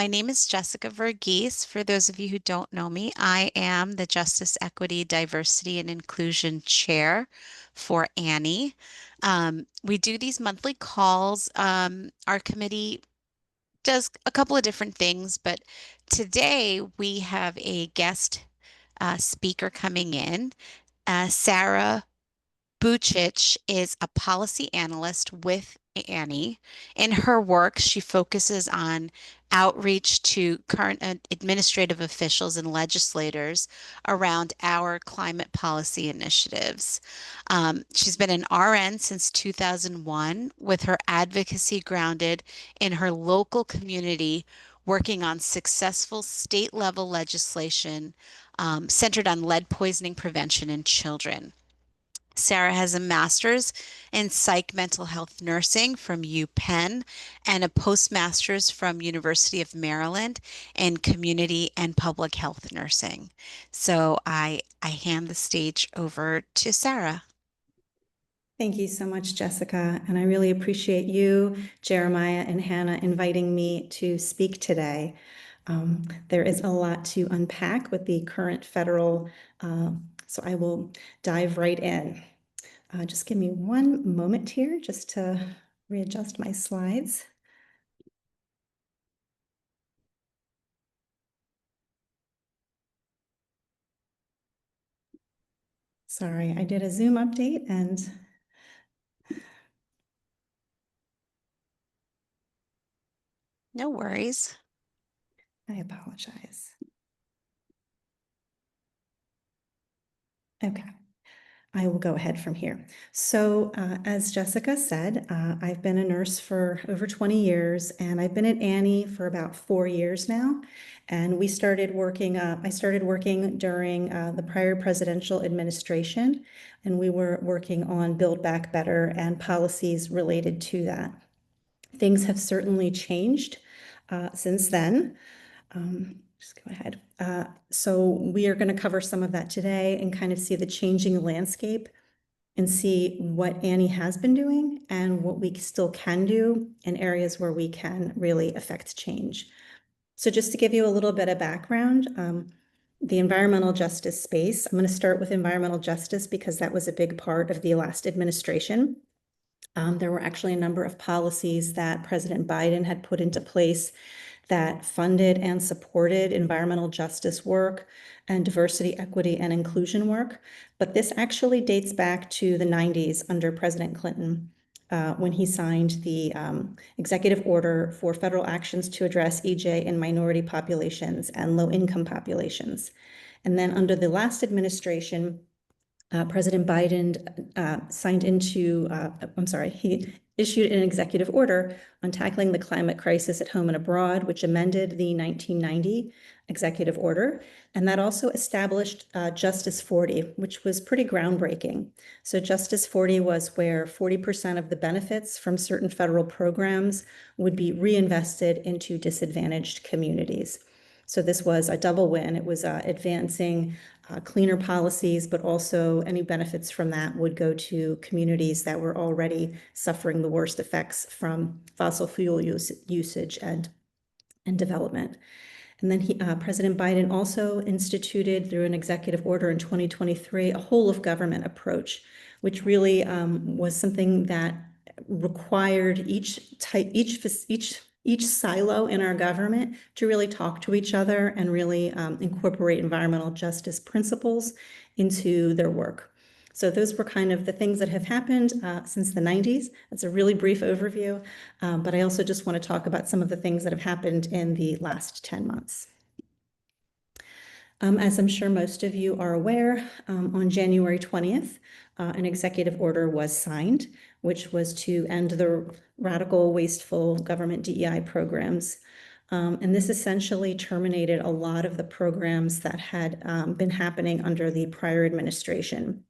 My name is Jessica Verghese. For those of you who don't know me, I am the Justice, Equity, Diversity, and Inclusion Chair for ANHE. We do these monthly calls. Our committee does a couple of different things, but today we have a guest speaker coming in. Sarah Bucic is a policy analyst with Annie. In her work, she focuses on outreach to current administrative officials and legislators around our climate policy initiatives. She's been an RN since 2001, with her advocacy grounded in her local community, working on successful state level legislation centered on lead poisoning prevention in children. Sarah has a master's in psych mental health nursing from UPenn and a postmaster's from University of Maryland in community and public health nursing. So I hand the stage over to Sarah. Thank you so much, Jessica. And I really appreciate you, Jeremiah, and Hannah inviting me to speak today. There is a lot to unpack with the current federal, so I will dive right in. Just give me one moment here just to readjust my slides. Sorry, I did a Zoom update and No worries. I apologize. Okay. I will go ahead from here. So as Jessica said, I've been a nurse for over 20 years, and I've been at ANHE for about 4 years now. And we started working, I started working during the prior presidential administration, and we were working on Build Back Better and policies related to that. Things have certainly changed since then. Just go ahead. So we are going to cover some of that today and kind of see the changing landscape and see what ANHE has been doing and what we still can do in areas where we can really affect change. So just to give you a little bit of background, the environmental justice space, I'm going to start with environmental justice because that was a big part of the last administration. There were actually a number of policies that President Biden had put into place that funded and supported environmental justice work and diversity, equity, and inclusion work. But this actually dates back to the 90s under President Clinton, when he signed the executive order for federal actions to address EJ in minority populations and low-income populations. And then under the last administration, President Biden he issued an executive order on tackling the climate crisis at home and abroad, which amended the 1990 executive order. And that also established Justice 40, which was pretty groundbreaking. So Justice 40 was where 40% of the benefits from certain federal programs would be reinvested into disadvantaged communities. So this was a double win. It was advancing cleaner policies, but also any benefits from that would go to communities that were already suffering the worst effects from fossil fuel usage and development. And then President Biden also instituted through an executive order in 2023 a whole of government approach, which really was something that required each silo in our government to really talk to each other and really incorporate environmental justice principles into their work. So those were kind of the things that have happened since the 90s. That's a really brief overview, but I also just want to talk about some of the things that have happened in the last 10 months. As I'm sure most of you are aware, on January 20th, an executive order was signed, which was to end the radical, wasteful government DEI programs. And this essentially terminated a lot of the programs that had been happening under the prior administration.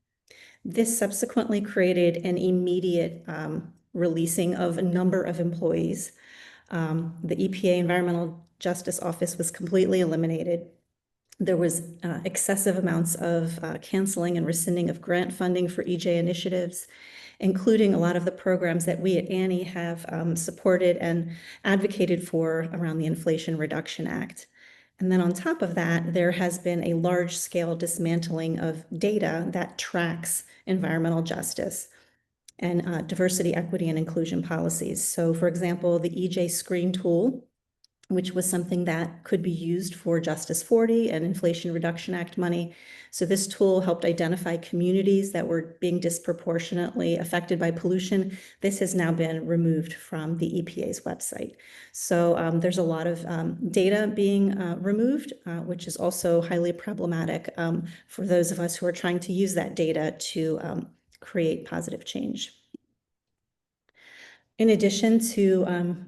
This subsequently created an immediate releasing of a number of employees. The EPA Environmental Justice Office was completely eliminated. There was excessive amounts of canceling and rescinding of grant funding for EJ initiatives. including a lot of the programs that we at ANHE have supported and advocated for around the Inflation Reduction Act. And then on top of that, there has been a large-scale dismantling of data that tracks environmental justice and diversity, equity, and inclusion policies. So for example, the EJ Screen tool, which was something that could be used for Justice 40 and Inflation Reduction Act money. So this tool helped identify communities that were being disproportionately affected by pollution. This has now been removed from the EPA's website. So there's a lot of data being removed, which is also highly problematic for those of us who are trying to use that data to create positive change. In addition to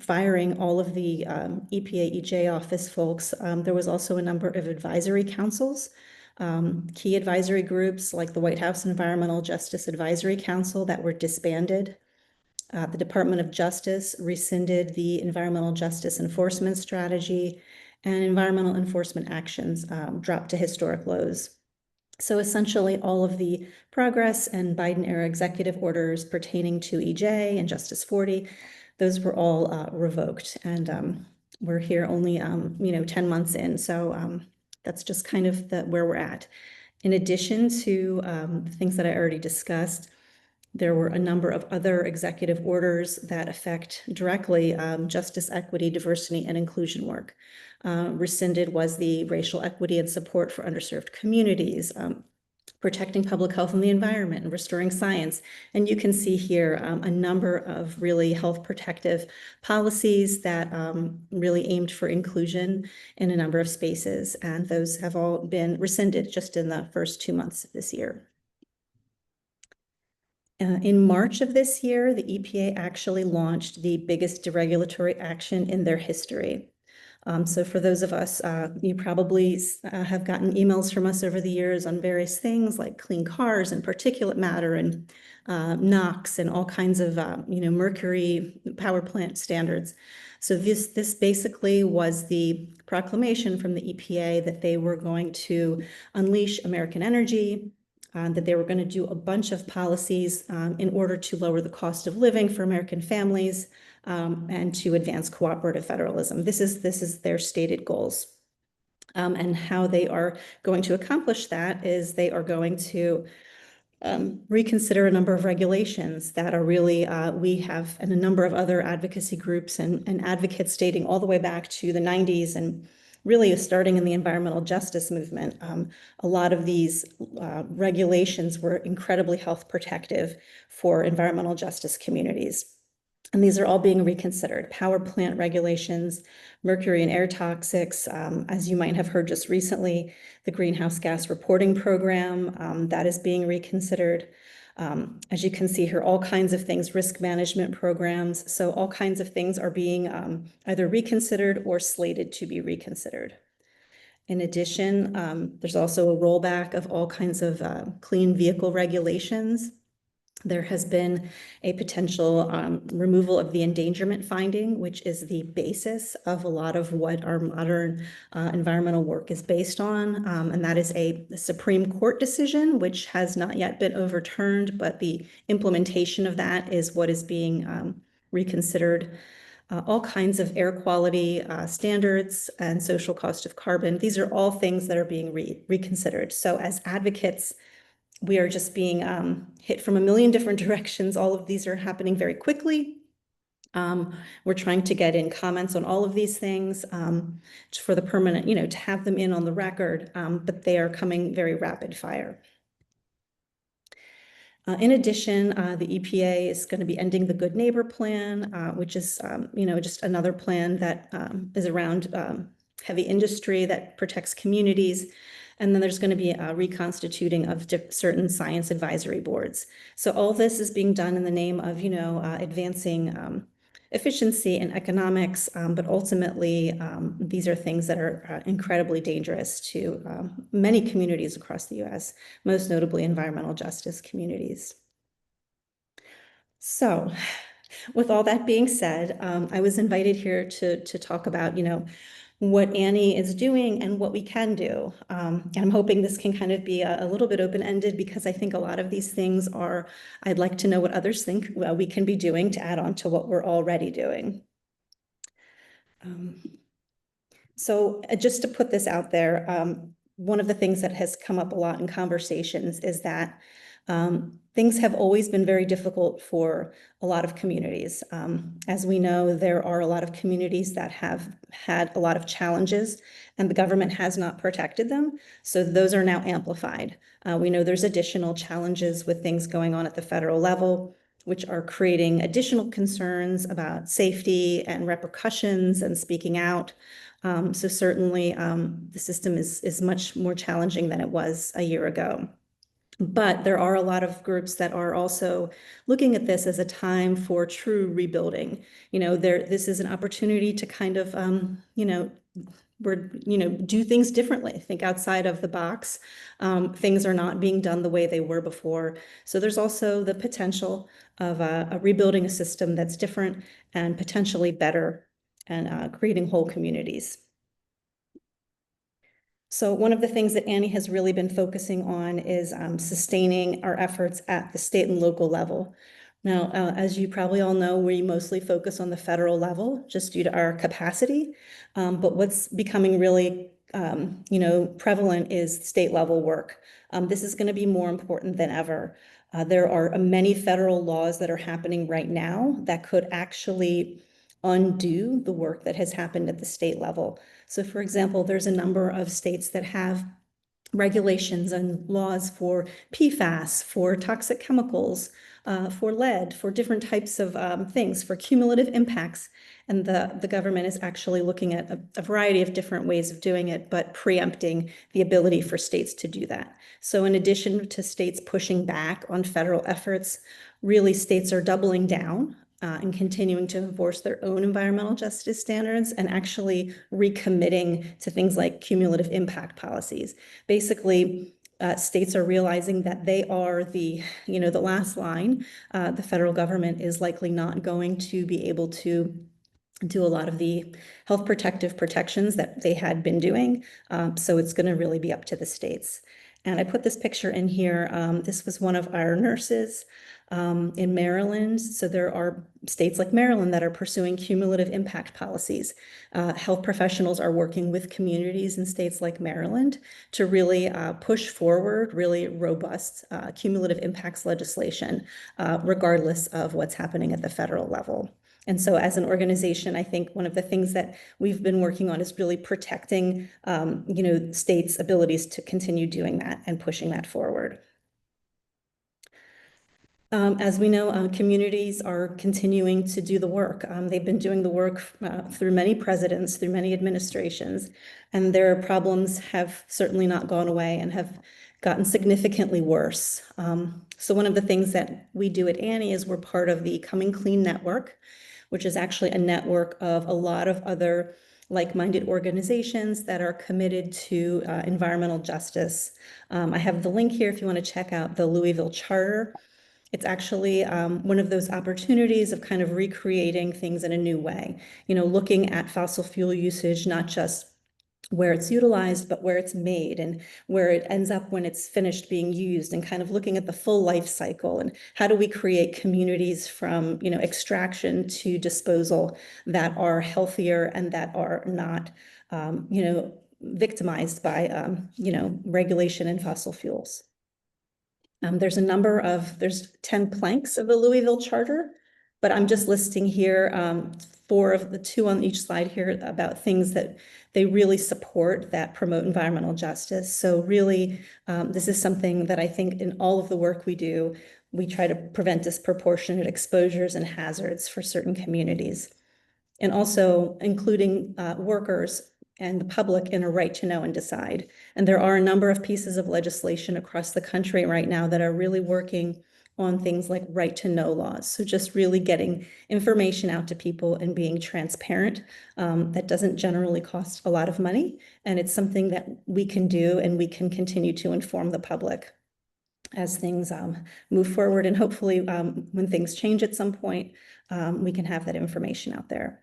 firing all of the EPA EJ office folks, there was also a number of advisory councils, key advisory groups like the White House Environmental Justice Advisory Council that were disbanded. The Department of Justice rescinded the Environmental Justice Enforcement Strategy, and environmental enforcement actions dropped to historic lows. So essentially, all of the progress and Biden-era executive orders pertaining to EJ and Justice 40, those were all revoked. And we're here only, 10 months in. So that's just kind of where we're at. In addition to the things that I already discussed, there were a number of other executive orders that affect directly justice, equity, diversity, and inclusion work. Rescinded was the racial equity and support for underserved communities, protecting public health and the environment, and restoring science. And you can see here a number of really health protective policies that really aimed for inclusion in a number of spaces. And those have all been rescinded just in the first 2 months of this year. In March of this year, the EPA actually launched the biggest deregulatory action in their history. So for those of us, you probably have gotten emails from us over the years on various things like clean cars and particulate matter and NOx and all kinds of mercury power plant standards. So this basically was the proclamation from the EPA that they were going to unleash American energy, that they were going to do a bunch of policies in order to lower the cost of living for American families, and to advance cooperative federalism. This is their stated goals. And how they are going to accomplish that is they are going to reconsider a number of regulations that are really, we have, and a number of other advocacy groups and advocates dating all the way back to the 90s and really starting in the environmental justice movement. A lot of these regulations were incredibly health protective for environmental justice communities. And these are all being reconsidered. Power plant regulations, mercury and air toxics, as you might have heard just recently, the greenhouse gas reporting program, that is being reconsidered. As you can see here, all kinds of things, risk management programs. So all kinds of things are being either reconsidered or slated to be reconsidered. In addition, there's also a rollback of all kinds of clean vehicle regulations. There has been a potential removal of the endangerment finding, which is the basis of a lot of what our modern environmental work is based on. And that is a Supreme Court decision, which has not yet been overturned, but the implementation of that is what is being reconsidered. All kinds of air quality standards and social cost of carbon. These are all things that are being reconsidered. So as advocates, we are just being hit from a million different directions. All of these are happening very quickly. We're trying to get in comments on all of these things for the permanent, to have them in on the record, but they are coming very rapid fire. In addition, the EPA is going to be ending the Good Neighbor Plan, which is, just another plan that is around heavy industry that protects communities. And then there's going to be a reconstituting of certain science advisory boards. So all this is being done in the name of, advancing efficiency and economics, but ultimately these are things that are incredibly dangerous to many communities across the U.S., most notably environmental justice communities. So with all that being said, I was invited here to talk about, what Annie is doing and what we can do. And I'm hoping this can kind of be a little bit open-ended because I think a lot of these things are, I'd like to know what others think we can be doing to add on to what we're already doing. Um, So just to put this out there, one of the things that has come up a lot in conversations is that things have always been very difficult for a lot of communities. As we know, there are a lot of communities that have had a lot of challenges and the government has not protected them. So those are now amplified. We know there's additional challenges with things going on at the federal level, which are creating additional concerns about safety and repercussions and speaking out. So certainly the system is much more challenging than it was a year ago. But there are a lot of groups that are also looking at this as a time for true rebuilding. This is an opportunity to kind of, do things differently, think outside of the box. Things are not being done the way they were before. So there's also the potential of rebuilding a system that's different and potentially better and creating whole communities. So one of the things that ANHE has really been focusing on is sustaining our efforts at the state and local level. Now, as you probably all know, we mostly focus on the federal level just due to our capacity. But what's becoming really, prevalent is state level work. This is going to be more important than ever. There are many federal laws that are happening right now that could actually undo the work that has happened at the state level. So for example, there's a number of states that have regulations and laws for PFAS, for toxic chemicals, for lead, for different types of things, for cumulative impacts. And the government is actually looking at a variety of different ways of doing it, but preempting the ability for states to do that. So in addition to states pushing back on federal efforts, really states are doubling down and continuing to enforce their own environmental justice standards and actually recommitting to things like cumulative impact policies. Basically, states are realizing that they are the last line. The federal government is likely not going to be able to do a lot of the health protective protections that they had been doing. So it's going to really be up to the states. And I put this picture in here. This was one of our nurses in Maryland. So there are states like Maryland that are pursuing cumulative impact policies. Health professionals are working with communities in states like Maryland to really push forward really robust cumulative impacts legislation, regardless of what's happening at the federal level. And so as an organization, I think one of the things that we've been working on is really protecting, states' abilities to continue doing that and pushing that forward. As we know, communities are continuing to do the work. They've been doing the work through many presidents, through many administrations, and their problems have certainly not gone away and have gotten significantly worse. So one of the things that we do at ANHE is we're part of the Coming Clean Network, which is actually a network of a lot of other like-minded organizations that are committed to environmental justice. I have the link here if you want to check out the Louisville Charter. It's actually one of those opportunities of kind of recreating things in a new way, looking at fossil fuel usage, not just where it's utilized, but where it's made and where it ends up when it's finished being used, and kind of looking at the full life cycle and how do we create communities from, extraction to disposal that are healthier and that are not, victimized by, regulation in fossil fuels. There's 10 planks of the Louisville Charter, but I'm just listing here 4 of the 2 on each slide here about things that they really support that promote environmental justice. So really, this is something that I think in all of the work we do, we try to prevent disproportionate exposures and hazards for certain communities. And also including workers and the public in a right to know and decide. And there are a number of pieces of legislation across the country right now that are really working on things like right to know laws. So just really getting information out to people and being transparent. That doesn't generally cost a lot of money. And it's something that we can do, and we can continue to inform the public as things move forward. And hopefully when things change at some point, we can have that information out there.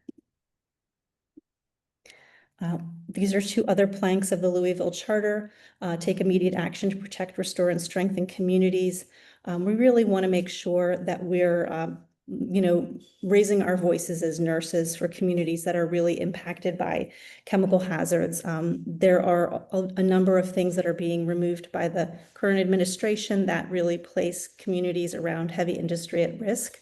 Uh, These are two other planks of the Louisville Charter. Take immediate action to protect, restore, and strengthen communities. We really want to make sure that we're, raising our voices as nurses for communities that are really impacted by chemical hazards. There are a number of things that are being removed by the current administration that really place communities around heavy industry at risk.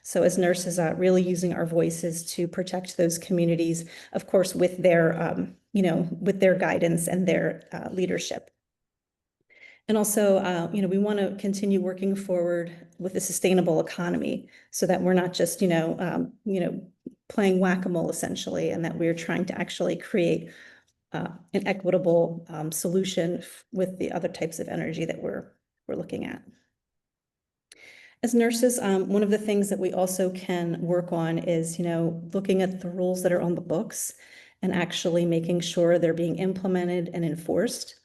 So as nurses, really using our voices to protect those communities, of course, with their, with their guidance and their leadership. And also, we want to continue working forward with a sustainable economy so that we're not just, playing whack-a-mole essentially, and that we're trying to actually create an equitable solution with the other types of energy that we're looking at. As nurses, one of the things that we also can work on is, looking at the rules that are on the books and actually making sure they're being implemented and enforced.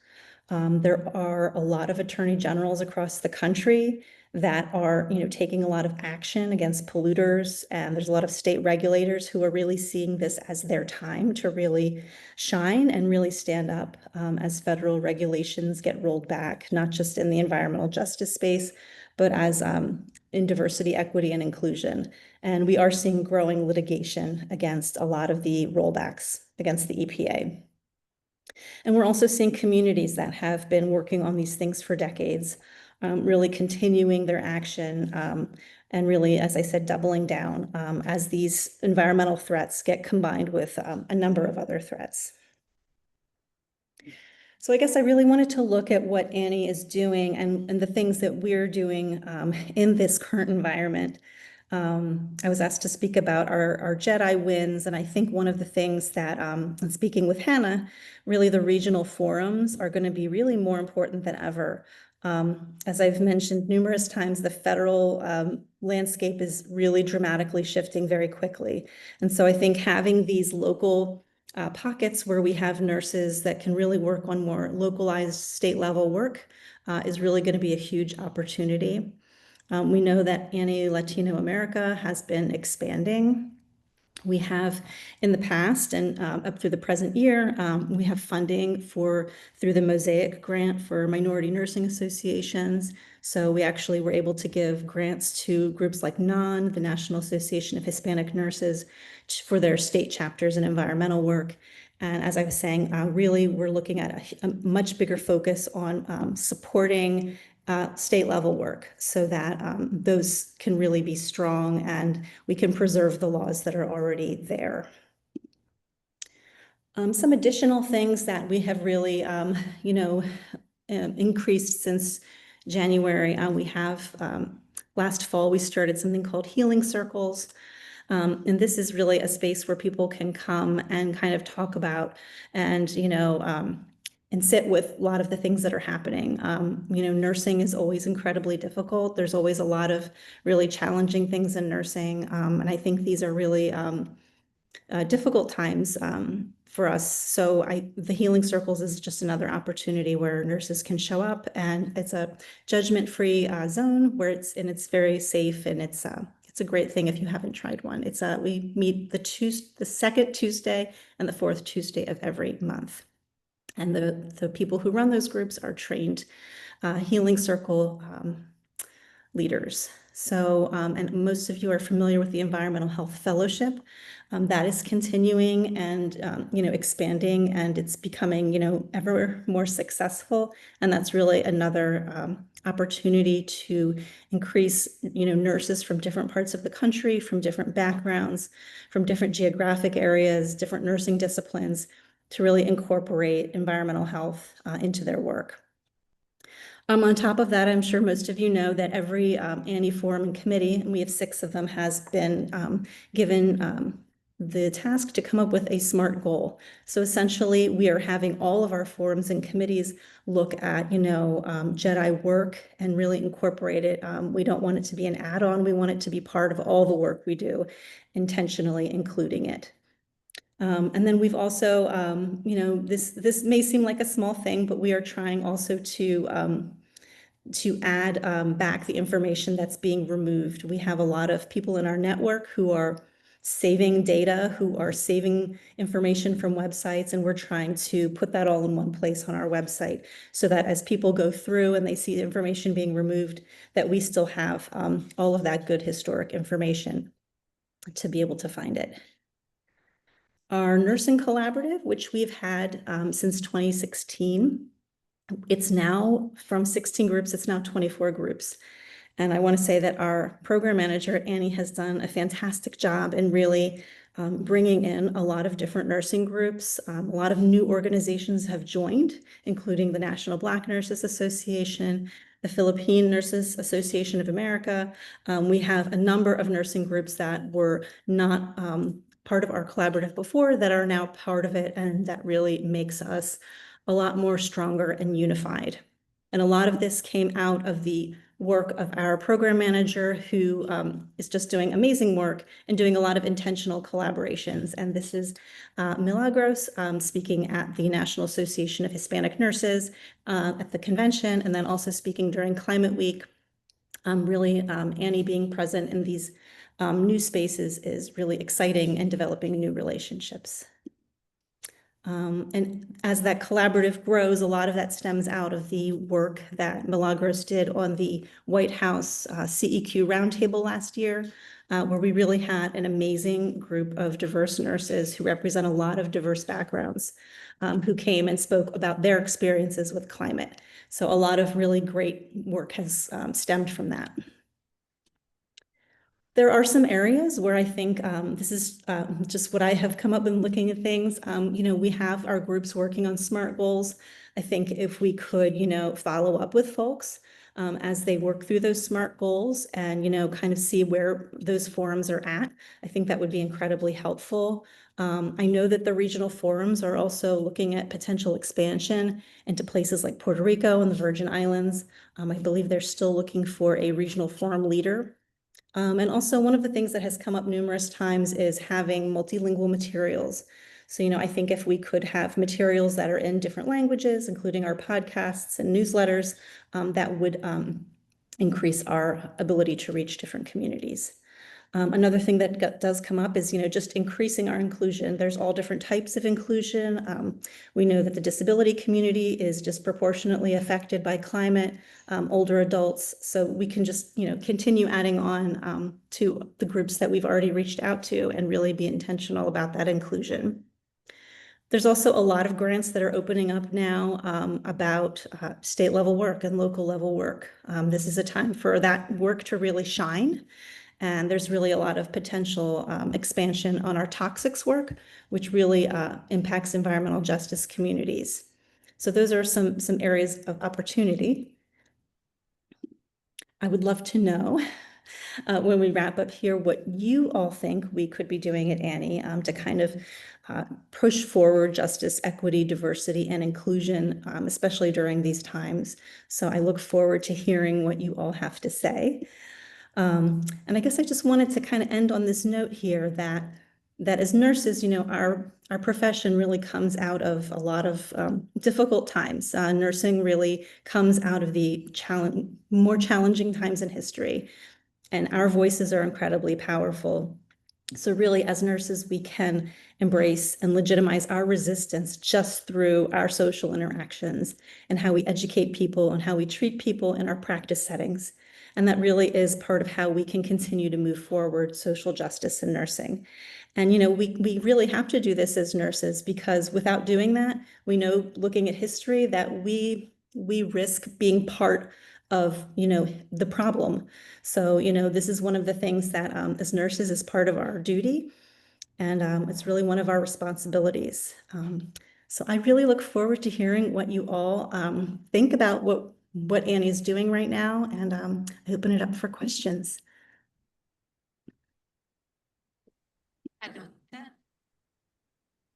There are a lot of attorney generals across the country that are, taking a lot of action against polluters, and there's a lot of state regulators who are really seeing this as their time to really shine and really stand up as federal regulations get rolled back, not just in the environmental justice space, but as in diversity, equity, and inclusion. And we are seeing growing litigation against a lot of the rollbacks against the EPA. And we're also seeing communities that have been working on these things for decades, really continuing their action, and really, as I said, doubling down as these environmental threats get combined with a number of other threats. So I guess I really wanted to look at what ANHE is doing and the things that we're doing in this current environment. I was asked to speak about our JEDI wins, and I think one of the things that, in speaking with Hannah, really the regional forums are going to be really more important than ever. As I've mentioned numerous times, the federal landscape is really dramatically shifting very quickly. And so I think having these local pockets where we have nurses that can really work on more localized state level work is really going to be a huge opportunity. We know that ANHE Latino America has been expanding. We have in the past and up through the present year, we have funding through the Mosaic grant for minority nursing associations. So we actually were able to give grants to groups like NAHN, the National Association of Hispanic Nurses, for their state chapters and environmental work. And as I was saying, really, we're looking at a much bigger focus on supporting state level work so that those can really be strong and we can preserve the laws that are already there. Some additional things that we have really, increased since January. We have, last fall, we started something called healing circles. And this is really a space where people can come and kind of talk about and, and sit with a lot of the things that are happening. Nursing is always incredibly difficult. There's always a lot of really challenging things in nursing. And I think these are really difficult times for us. So the Healing Circles is just another opportunity where nurses can show up, and it's a judgment-free zone where it's very safe, and it's a great thing if you haven't tried one. We meet the second Tuesday and the fourth Tuesday of every month. And the people who run those groups are trained Healing Circle leaders. So, and most of you are familiar with the Environmental Health Fellowship. That is continuing and, expanding, and it's becoming, ever more successful. And that's really another opportunity to increase, nurses from different parts of the country, from different backgrounds, from different geographic areas, different nursing disciplines, to really incorporate environmental health into their work. On top of that, I'm sure most of you know that every ANHE forum and committee, and we have 6 of them, has been given the task to come up with a SMART goal. So essentially, we are having all of our forums and committees look at, JEDI work and really incorporate it. We don't want it to be an add-on. We want it to be part of all the work we do, intentionally including it. And then we've also, this may seem like a small thing, but we are trying also to add back the information that's being removed. We have a lot of people in our network who are saving data, who are saving information from websites, and we're trying to put that all in one place on our website so that as people go through and they see the information being removed, that we still have all of that good historic information to be able to find it. Our nursing collaborative, which we've had since 2016, it's now from 16 groups, it's now 24 groups. And I want to say that our program manager, Annie, has done a fantastic job in really bringing in a lot of different nursing groups. A lot of new organizations have joined, including the National Black Nurses Association, the Philippine Nurses Association of America. We have a number of nursing groups that were not part of our collaborative before that are now part of it, and that really makes us a lot more stronger and unified. And a lot of this came out of the work of our program manager, who is just doing amazing work and doing a lot of intentional collaborations. And this is Milagros speaking at the National Association of Hispanic Nurses at the convention, and then also speaking during Climate Week. Really, Annie being present in these new spaces is really exciting and developing new relationships. And as that collaborative grows, a lot of that stems out of the work that Milagros did on the White House CEQ roundtable last year, where we really had an amazing group of diverse nurses who represent a lot of diverse backgrounds, who came and spoke about their experiences with climate. So a lot of really great work has stemmed from that. There are some areas where I think this is just what I have come up with looking at things. We have our groups working on SMART goals. I think if we could, follow up with folks as they work through those SMART goals and, kind of see where those forums are at, I think that would be incredibly helpful. I know that the regional forums are also looking at potential expansion into places like Puerto Rico and the Virgin Islands. I believe they're still looking for a regional forum leader. And also one of the things that has come up numerous times is having multilingual materials. So, I think if we could have materials that are in different languages, including our podcasts and newsletters, that would increase our ability to reach different communities. Another thing that does come up is, just increasing our inclusion. There's all different types of inclusion. We know that the disability community is disproportionately affected by climate, older adults. So we can just, continue adding on to the groups that we've already reached out to and really be intentional about that inclusion. There's also a lot of grants that are opening up now about state level work and local level work. This is a time for that work to really shine. And there's really a lot of potential expansion on our toxics work, which really impacts environmental justice communities. So those are some areas of opportunity. I would love to know when we wrap up here what you all think we could be doing at ANHE to kind of push forward justice, equity, diversity, and inclusion, especially during these times. So I look forward to hearing what you all have to say. And I guess I just wanted to kind of end on this note here that as nurses, our profession really comes out of a lot of difficult times. Nursing really comes out of the more challenging times in history, and our voices are incredibly powerful. So really, as nurses, we can embrace and legitimize our resistance just through our social interactions and how we educate people and how we treat people in our practice settings. And that really is part of how we can continue to move forward social justice in nursing. And, we really have to do this as nurses, because without doing that, we know, looking at history, that we risk being part of, the problem. So, this is one of the things that as nurses is part of our duty, and it's really one of our responsibilities. So I really look forward to hearing what you all think about what Annie is doing right now, and I open it up for questions.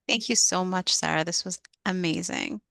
Thank you so much, Sarah. This was amazing.